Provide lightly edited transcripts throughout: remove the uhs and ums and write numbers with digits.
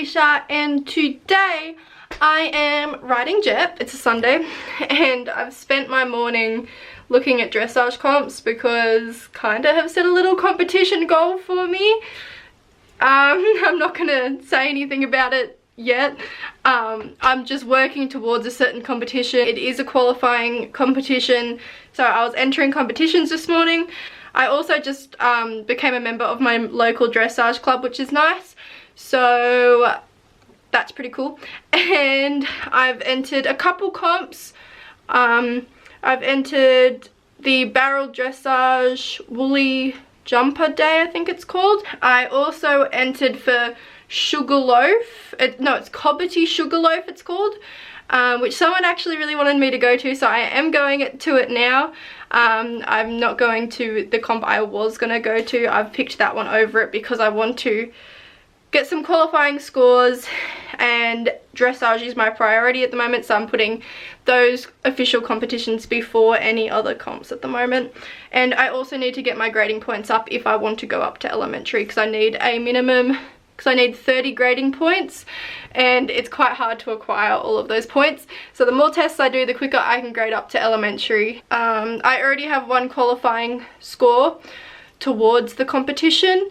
Alicia, and today I am riding Jep. It's a Sunday and I've spent my morning looking at dressage comps because Canter have set a little competition goal for me. I'm not gonna say anything about it yet. I'm just working towards a certain competition. It is a qualifying competition, so I was entering competitions this morning. I also just became a member of my local dressage club, which is nice, so that's pretty cool. And I've entered a couple comps. I've entered the barrel dressage woolly jumper day, I think it's called. I also entered for Sugarloaf. No, it's Cobberty Sugarloaf it's called, which someone actually really wanted me to go to, so I am going to it now. I'm not going to the comp I was going to go to. I've picked that one over it because I want to get some qualifying scores, and dressage is my priority at the moment, so I'm putting those official competitions before any other comps at the moment. And I also need to get my grading points up if I want to go up to elementary, because I need a minimum, because I need 30 grading points and it's quite hard to acquire all of those points. So the more tests I do, the quicker I can grade up to elementary. I already have one qualifying score towards the competition,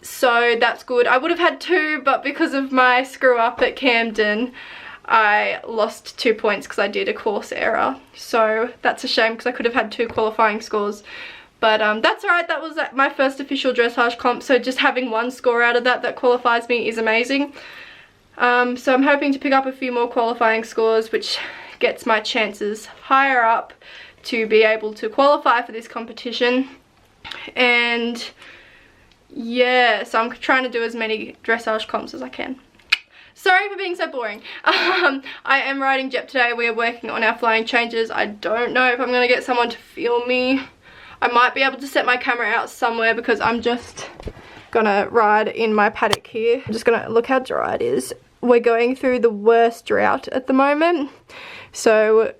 so that's good. I would have had 2, but because of my screw up at Camden, I lost 2 points because I did a course error. So that's a shame because I could have had 2 qualifying scores. But that's alright. That was my first official dressage comp, so just having 1 score out of that qualifies me is amazing. So I'm hoping to pick up a few more qualifying scores, which gets my chances higher up to be able to qualify for this competition. And yeah, so I'm trying to do as many dressage comps as I can. Sorry for being so boring. I am riding Jep today. We are working on our flying changes. I don't know if I'm going to get someone to film me. I might be able to set my camera out somewhere because I'm just gonna ride in my paddock here. I'm just gonna look how dry it is. We're going through the worst drought at the moment, so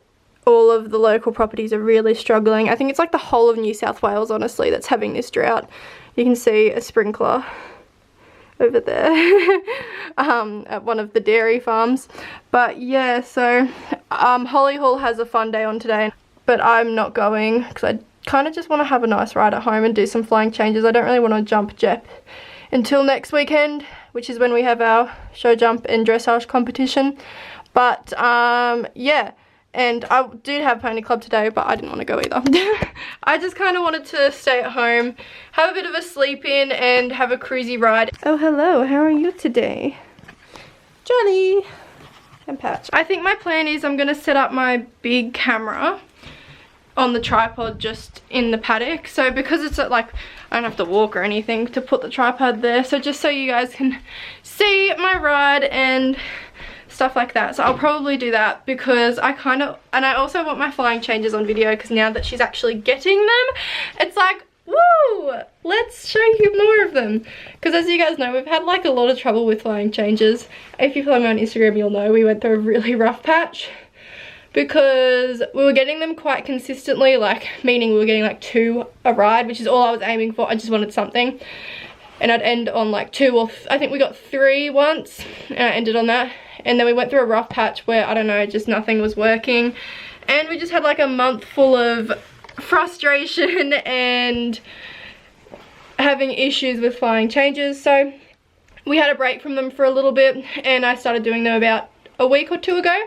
all of the local properties are really struggling. I think it's like the whole of New South Wales, honestly, that's having this drought. You can see a sprinkler over there at one of the dairy farms. But yeah, so HollyHall has a fun day on today, but I'm not going because I kind of just want to have a nice ride at home and do some flying changes. I don't really want to jump Jep until next weekend, which is when we have our show jump and dressage competition. But yeah, and I did have pony club today, but I didn't want to go either. I just kind of wanted to stay at home, have a bit of a sleep in and have a cruisy ride. Oh hello, how are you today? Jolly and Patch. I think my plan is I'm going to set up my big camera on the tripod just in the paddock, so because it's like I don't have to walk or anything to put the tripod there, so just so you guys can see my ride and stuff like that. So I'll probably do that because I kind of, and I also want my flying changes on video because now that she's actually getting them, it's like, woo, let's show you more of them. Because as you guys know, we've had like a lot of trouble with flying changes. If you follow me on Instagram, you'll know we went through a really rough patch, because we were getting them quite consistently, like meaning we were getting like 2 a ride, which is all I was aiming for. I just wanted something, and I'd end on like 2 or I think we got 3 once, and I ended on that. And then we went through a rough patch where, I don't know, just nothing was working, and we just had like a month full of frustration and having issues with flying changes. So we had a break from them for a little bit, and I started doing them about a week or 2 ago.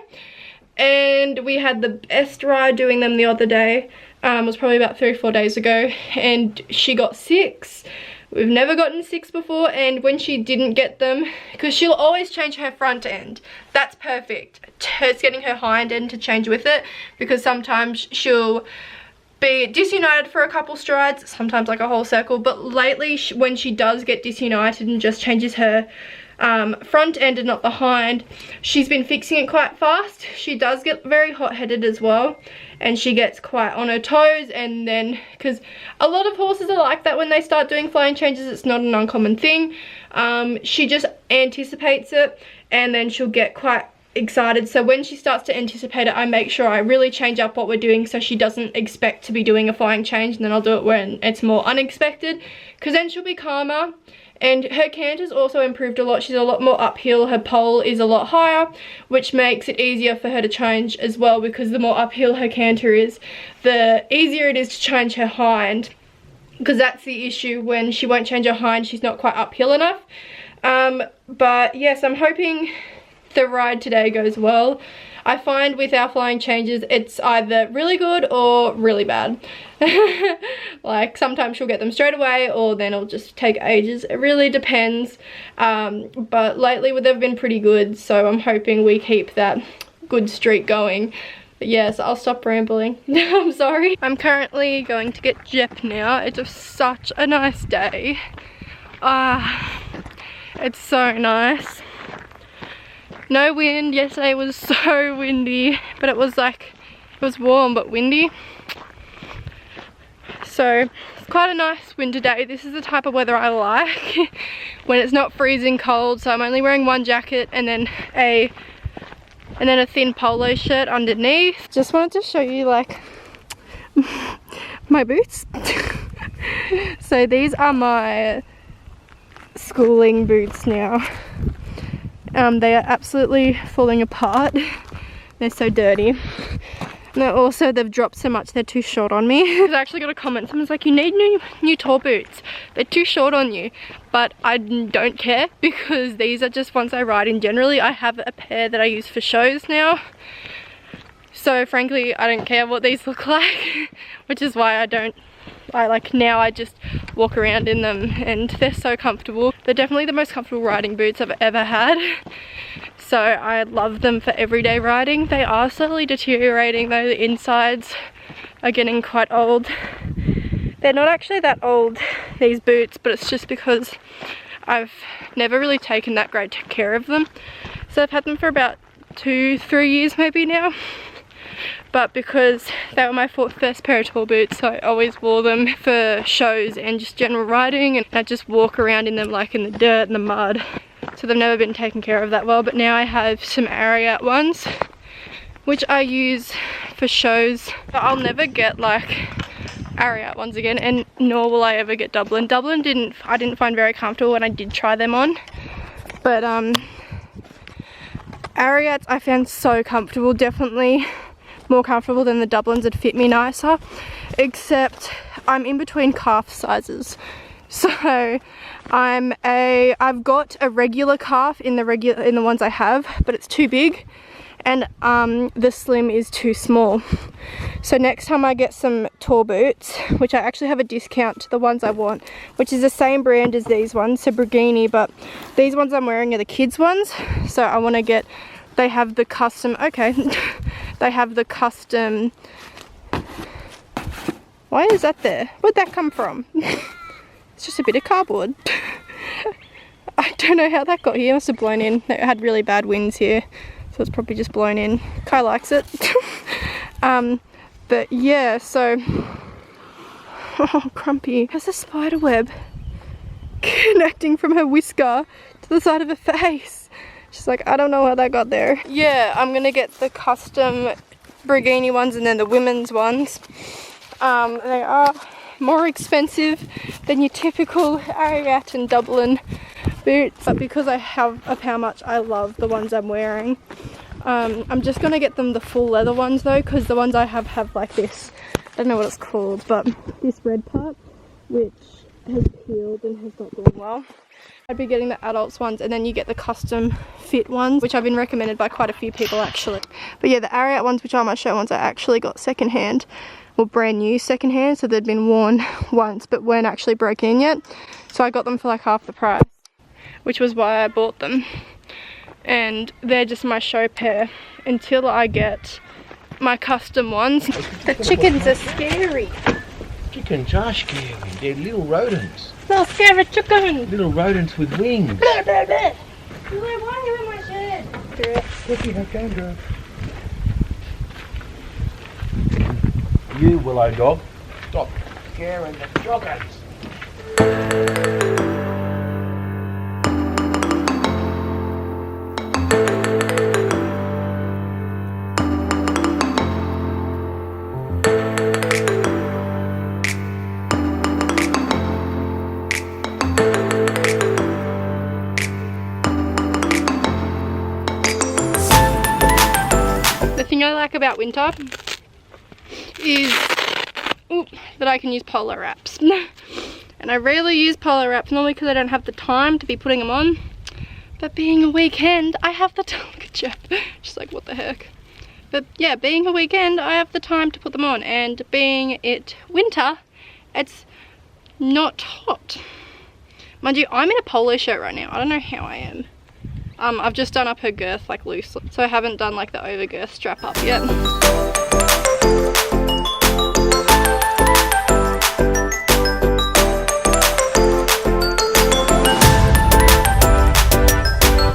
And we had the best ride doing them the other day. It was probably about 3 or 4 days ago, and she got 6. We've never gotten 6 before, and when she didn't get them, because she'll always change her front end, that's perfect. It's getting her hind end to change with it, because sometimes she'll be disunited for a couple strides, sometimes like a whole circle, but lately when she does get disunited and just changes her front end and not the hind, she's been fixing it quite fast. She does get very hot-headed as well, and she gets quite on her toes, and then, because a lot of horses are like that when they start doing flying changes, it's not an uncommon thing. She just anticipates it, and then she'll get quite excited. So when she starts to anticipate it, I make sure I really change up what we're doing so she doesn't expect to be doing a flying change, and then I'll do it when it's more unexpected, because then she'll be calmer. And her canter's also improved a lot. She's a lot more uphill. Her pole is a lot higher, which makes it easier for her to change as well, because the more uphill her canter is, the easier it is to change her hind, because that's the issue. When she won't change her hind, she's not quite uphill enough. But yes, I'm hoping the ride today goes well. I find with our flying changes, it's either really good or really bad. Like sometimes she'll get them straight away, or then it'll just take ages. It really depends. But lately they've been pretty good, so I'm hoping we keep that good streak going. But yes, I'll stop rambling. I'm sorry. I'm currently going to get Jep now. It's such a nice day. It's so nice. No wind. Yesterday was so windy, but it was warm but windy. So it's quite a nice winter day. This is the type of weather I like when it's not freezing cold. So I'm only wearing one jacket and then a thin polo shirt underneath. Just wanted to show you like my boots. So these are my schooling boots now. They are absolutely falling apart. They're so dirty. And also they've dropped so much, they're too short on me. I actually got a comment, someone's like, you need new tall boots. They're too short on you. But I don't care, because these are just ones I ride in generally. I have a pair that I use for shows now. So frankly, I don't care what these look like, which is why now I just walk around in them, and they're so comfortable. They're definitely the most comfortable riding boots I've ever had. So I love them for everyday riding. They are slowly deteriorating though. The insides are getting quite old. They're not actually that old, these boots, but it's just because I've never really taken that great care of them. So I've had them for about 2-3 years maybe now. But because they were my first pair of tall boots, so I always wore them for shows and just general riding, and I just walk around in them like in the dirt and the mud. So they've never been taken care of that well. But now I have some Ariat ones, which I use for shows. But I'll never get like Ariat ones again, and nor will I ever get Dublin. Dublin I didn't find very comfortable when I did try them on. But Ariats I found so comfortable, definitely more comfortable than the Dublins. That fit me nicer, except I'm in between calf sizes. So I've got a regular calf in the ones I have, but it's too big, and the slim is too small. So next time I get some tall boots, which I actually have a discount to the ones I want, which is the same brand as these ones, so Brighini, but these ones I'm wearing are the kids ones. So I want to get, they have the custom, okay, they have the custom, why is that there? Where'd that come from? It's just a bit of cardboard. I don't know how that got here. It must have blown in. It had really bad winds here, so it's probably just blown in. Kai likes it. But yeah, so oh, Crumpy has a spider web connecting from her whisker to the side of her face. She's like, I don't know how that got there. Yeah, I'm gonna get the custom Brighini ones and then the women's ones. They are more expensive than your typical Ariat and Dublin boots, but because of how much I love the ones I'm wearing, I'm just gonna get them the full leather ones though, because the ones I have like this, I don't know what it's called, but this red part which has peeled and has not gone well. I'd be getting the adults ones, and then you get the custom fit ones, which I've been recommended by quite a few people actually. But yeah, the Ariat ones, which are my show ones, I actually got secondhand, well, brand new secondhand, so they'd been worn once but weren't actually broken in yet. So I got them for like half the price, which was why I bought them. And they're just my show pair until I get my custom ones. The chickens are scary. Chickens are scary. They're little rodents. Little scary chicken. Little rodents with wings. Blah, blah, blah. Why are you in my shed? Cookie, I can't go. You willow dog, stop scaring the joggers. thing I like about winter is that I can use polo wraps. And I rarely use polo wraps, normally because I don't have the time to be putting them on. But being a weekend, I have the time. Look at Jeff. Just like, what the heck. But yeah, being a weekend, I have the time to put them on. And being it winter, it's not hot. Mind you, I'm in a polo shirt right now. I don't know how I am. I've just done up her girth like loosely, so I haven't done like the over girth strap up yet.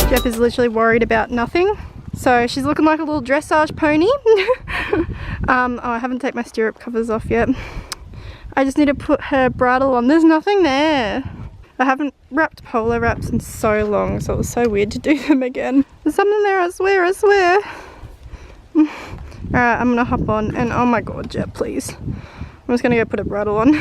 Jeff is literally worried about nothing. So she's looking like a little dressage pony. Oh, I haven't taken my stirrup covers off yet. I just need to put her bridle on. There's nothing there. I haven't wrapped polo wraps in so long, so it was so weird to do them again. There's something there, I swear, I swear. Alright, I'm gonna hop on and oh my god, Jet, please. I'm just gonna go put a bridle on.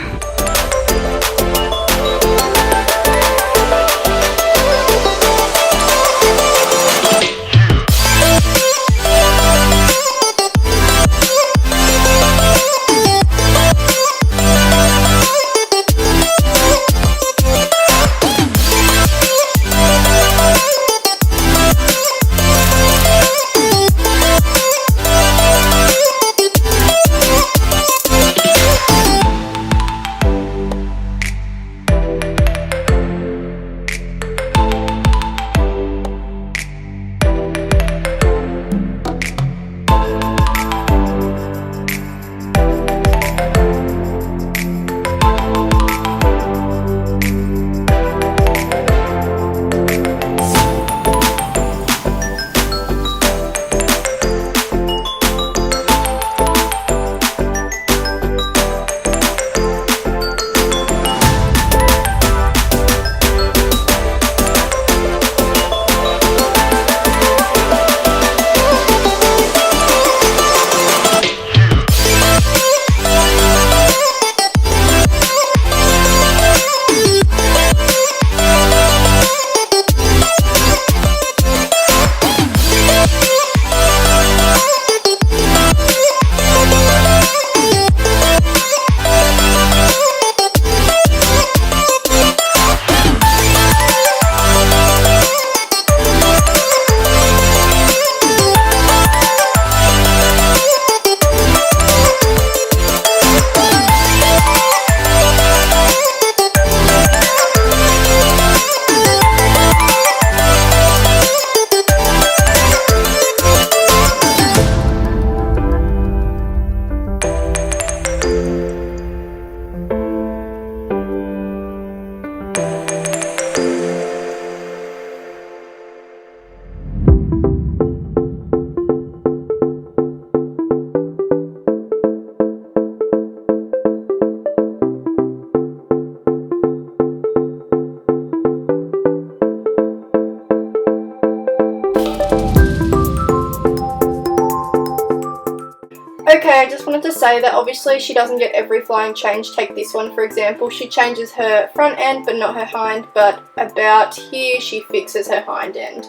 Okay, I just wanted to say that obviously she doesn't get every flying change. Take this one for example, she changes her front end but not her hind, but about here she fixes her hind end.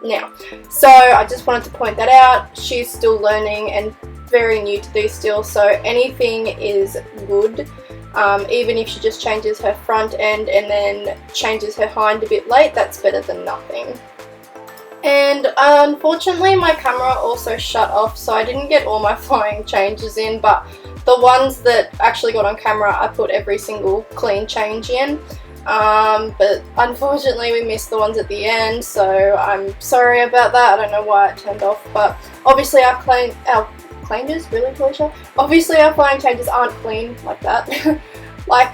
Now, so I just wanted to point that out. She's still learning and very new to these still, so anything is good. Even if she just changes her front end and then changes her hind a bit late, that's better than nothing. And unfortunately my camera also shut off, so I didn't get all my flying changes in, but the ones that actually got on camera I put every single clean change in. But unfortunately we missed the ones at the end, so I'm sorry about that. I don't know why it turned off, but obviously our changes, really Felicia? Obviously our flying changes aren't clean like that. Like,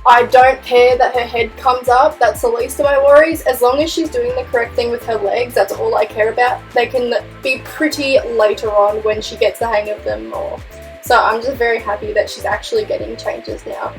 I don't care that her head comes up, that's the least of my worries. As long as she's doing the correct thing with her legs, that's all I care about. They can be pretty later on when she gets the hang of them more. So I'm just very happy that she's actually getting changes now.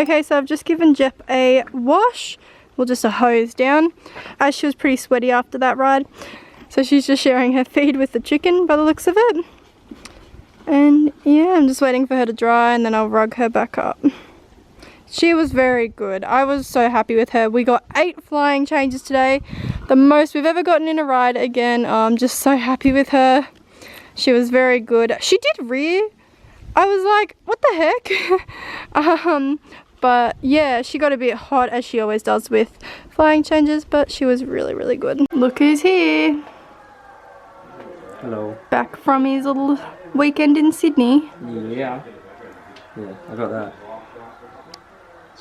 Okay, so I've just given Jep a wash, well just a hose down, as she was pretty sweaty after that ride. So she's just sharing her feed with the chicken by the looks of it. And yeah, I'm just waiting for her to dry and then I'll rug her back up. She was very good. I was so happy with her. We got 8 flying changes today, the most we've ever gotten in a ride. Again, I'm just so happy with her. She was very good. She did rear. I was like, what the heck? But yeah, she got a bit hot as she always does with flying changes, but she was really, really good. Look who's here. Hello. Back from his little weekend in Sydney. Yeah. Yeah, I got that.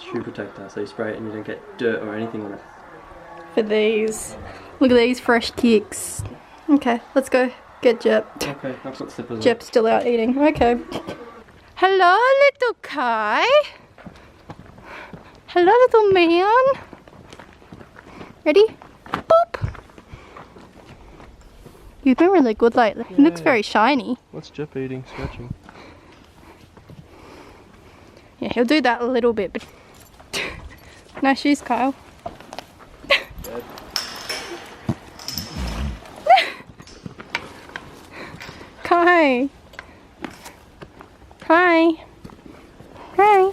Shoe protector, so you spray it and you don't get dirt or anything on it. For these. Look at these fresh kicks. Okay, let's go get Jep. Okay, I'll put slippers on. Jep's still out eating. Okay. Hello, little Kai. Hello, little man. Ready? Boop. You've been really good lately. It looks very shiny. What's Jep eating? Scratching. Yeah, he'll do that a little bit, but nice shoes, Kyle. Kai. Hi. Hi.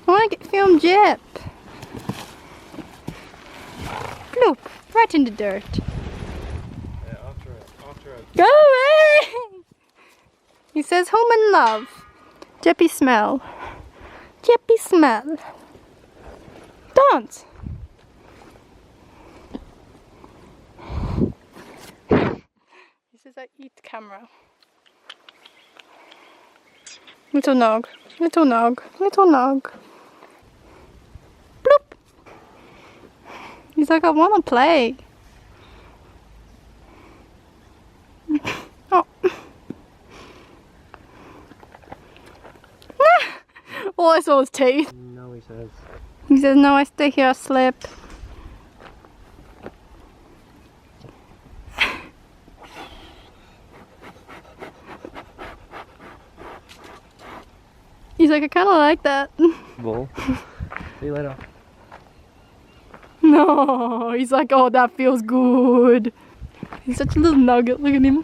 I want to get film Jep. Bloop. Right in the dirt. Yeah, after it. Go away! He says home and love. Jeppy smell. Jeppy smell. Dance. This is a eat camera. Little nog. Little nog. Little nog. Bloop. He's like, I want to play. Oh. All I saw was teeth. No, he says. He says, no, I stay here, I sleep. He's like, I kind of like that. Ball. See you later. No, he's like, oh, that feels good. He's such a little nugget, look at him.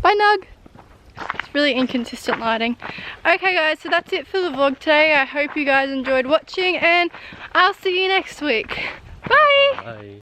Bye, Nug. It's really inconsistent lighting. Okay guys, so that's it for the vlog today. I hope you guys enjoyed watching and I'll see you next week. Bye! Bye.